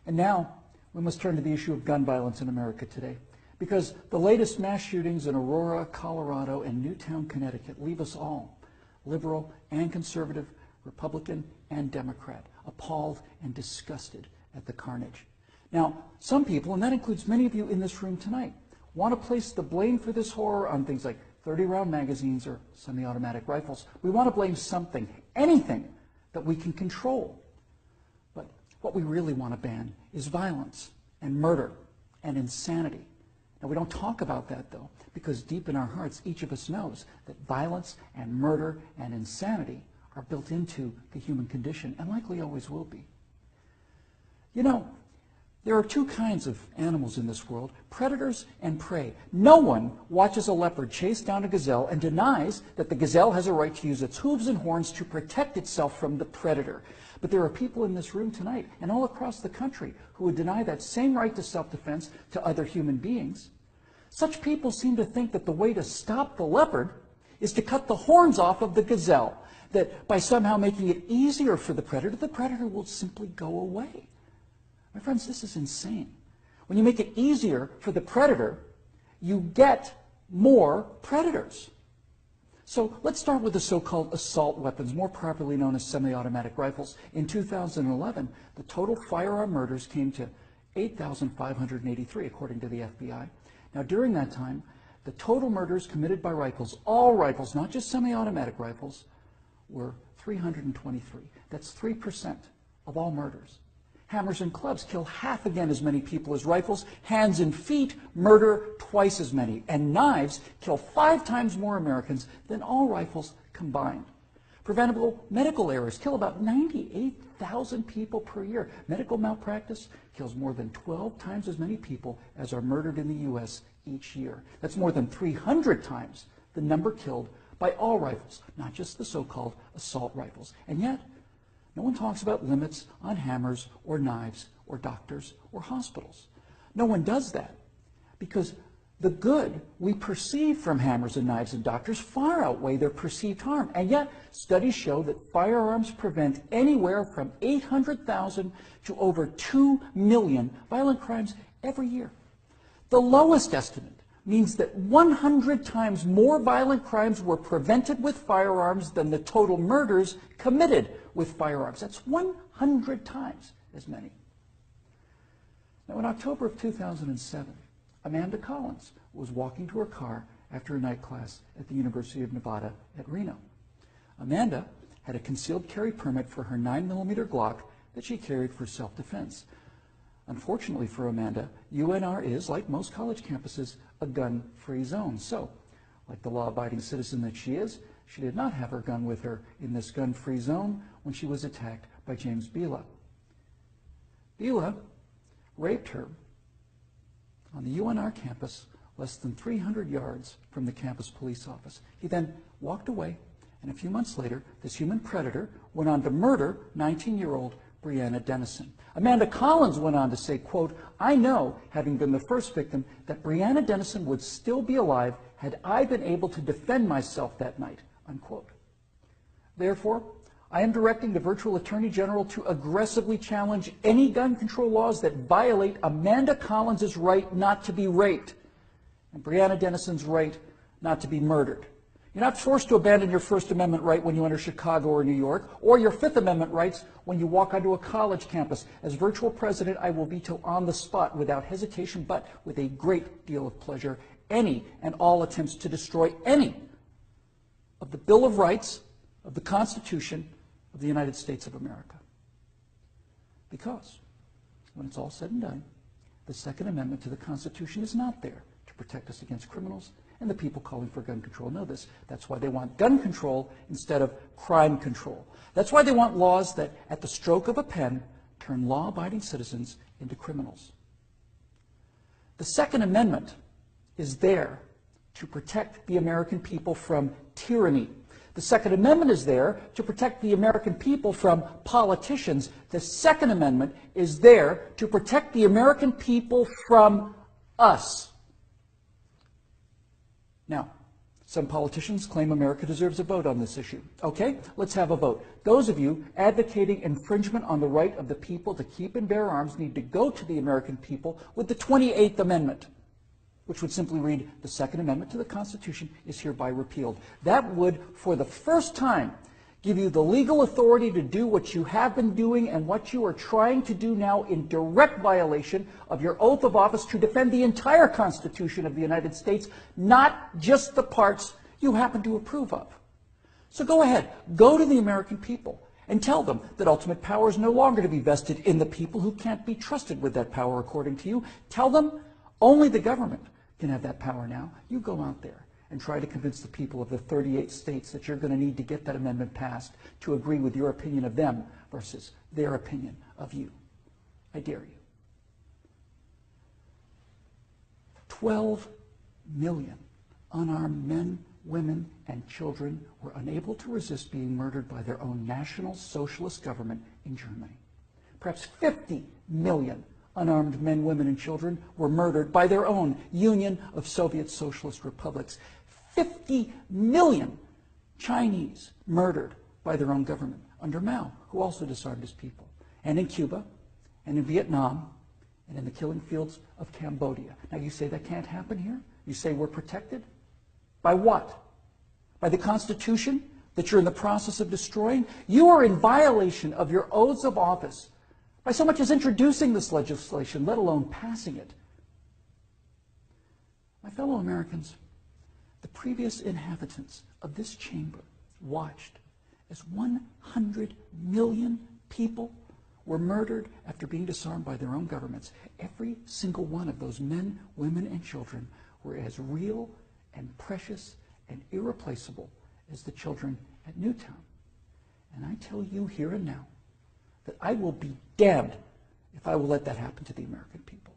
And now we must turn to the issue of gun violence in America today, because the latest mass shootings in Aurora, Colorado, and Newtown, Connecticut leave us all, liberal and conservative, Republican and Democrat, appalled and disgusted at the carnage. Now, some people, and that includes many of you in this room tonight, want to place the blame for this horror on things like 30-round magazines or semi-automatic rifles. We want to blame something, anything that we can control. But what we really want to ban is violence and murder and insanity. Now, we don't talk about that, though, because deep in our hearts, each of us knows that violence and murder and insanity are built into the human condition and likely always will be. You know, there are two kinds of animals in this world, predators and prey. No one watches a leopard chase down a gazelle and denies that the gazelle has a right to use its hooves and horns to protect itself from the predator. But there are people in this room tonight and all across the country who would deny that same right to self-defense to other human beings. Such people seem to think that the way to stop the leopard is to cut the horns off of the gazelle, that by somehow making it easier for the predator will simply go away. My friends, this is insane. When you make it easier for the predator, you get more predators. So let's start with the so-called assault weapons, more properly known as semi-automatic rifles. In 2011, the total firearm murders came to 8,583, according to the FBI. Now, during that time, the total murders committed by rifles, all rifles, not just semi-automatic rifles, were 323. That's 3% of all murders. Hammers and clubs kill half again as many people as rifles. Hands and feet murder twice as many. And knives kill 5 times more Americans than all rifles combined. Preventable medical errors kill about 98,000 people per year. Medical malpractice kills more than 12 times as many people as are murdered in the U.S. each year. That's more than 300 times the number killed by all rifles, not just the so-called assault rifles. And yet, no one talks about limits on hammers or knives or doctors or hospitals. No one does that because the good we perceive from hammers and knives and doctors far outweigh their perceived harm. And yet, studies show that firearms prevent anywhere from 800,000 to over 2 million violent crimes every year. The lowest estimate means that 100 times more violent crimes were prevented with firearms than the total murders committed with firearms. That's 100 times as many. Now, in October of 2007, Amanda Collins was walking to her car after a night class at the University of Nevada at Reno. Amanda had a concealed carry permit for her 9mm Glock that she carried for self-defense. Unfortunately for Amanda, UNR is, like most college campuses, a gun-free zone. So, like the law-abiding citizen that she is, she did not have her gun with her in this gun-free zone when she was attacked by James Bila. Bila raped her on the UNR campus less than 300 yards from the campus police office. He then walked away, and a few months later, this human predator went on to murder 19-year-old Breonna Dennison. Amanda Collins went on to say, quote, "I know, having been the first victim, that Breonna Dennison would still be alive had I been able to defend myself that night," unquote. Therefore, I am directing the virtual Attorney General to aggressively challenge any gun control laws that violate Amanda Collins' right not to be raped and Breonna Dennison's right not to be murdered. You're not forced to abandon your First Amendment right when you enter Chicago or New York, or your Fifth Amendment rights when you walk onto a college campus. As virtual president, I will veto on the spot without hesitation, but with a great deal of pleasure, any and all attempts to destroy any of the Bill of Rights, of the Constitution of the United States of America. Because when it's all said and done, the Second Amendment to the Constitution is not there to protect us against criminals, and the people calling for gun control know this. That's why they want gun control instead of crime control. That's why they want laws that, at the stroke of a pen, turn law-abiding citizens into criminals. The Second Amendment is there to protect the American people from tyranny. The Second Amendment is there to protect the American people from politicians. The Second Amendment is there to protect the American people from us. Now, Some politicians claim America deserves a vote on this issue. Okay, let's have a vote. Those of you advocating infringement on the right of the people to keep and bear arms need to go to the American people with the 28th Amendment, which would simply read, the Second Amendment to the Constitution is hereby repealed. That would, for the first time, give you the legal authority to do what you have been doing and what you are trying to do now in direct violation of your oath of office to defend the entire Constitution of the United States, not just the parts you happen to approve of. So go ahead, go to the American people and tell them that ultimate power is no longer to be vested in the people who can't be trusted with that power according to you. Tell them only the government can have that power now. You go out there and try to convince the people of the 38 states that you're going to need to get that amendment passed to agree with your opinion of them versus their opinion of you. I dare you. 12 million unarmed men, women, and children were unable to resist being murdered by their own National Socialist government in Germany. Perhaps 50 million unarmed men, women, and children were murdered by their own Union of Soviet Socialist Republics. 50 million Chinese murdered by their own government under Mao, who also disarmed his people. And in Cuba, and in Vietnam, and in the killing fields of Cambodia. Now you say that can't happen here? You say we're protected? By what? By the Constitution that you're in the process of destroying? You are in violation of your oaths of office by so much as introducing this legislation, let alone passing it. My fellow Americans, the previous inhabitants of this chamber watched as 100 million people were murdered after being disarmed by their own governments. Every single one of those men, women, and children were as real and precious and irreplaceable as the children at Newtown. And I tell you here and now that I will be damned if I will let that happen to the American people.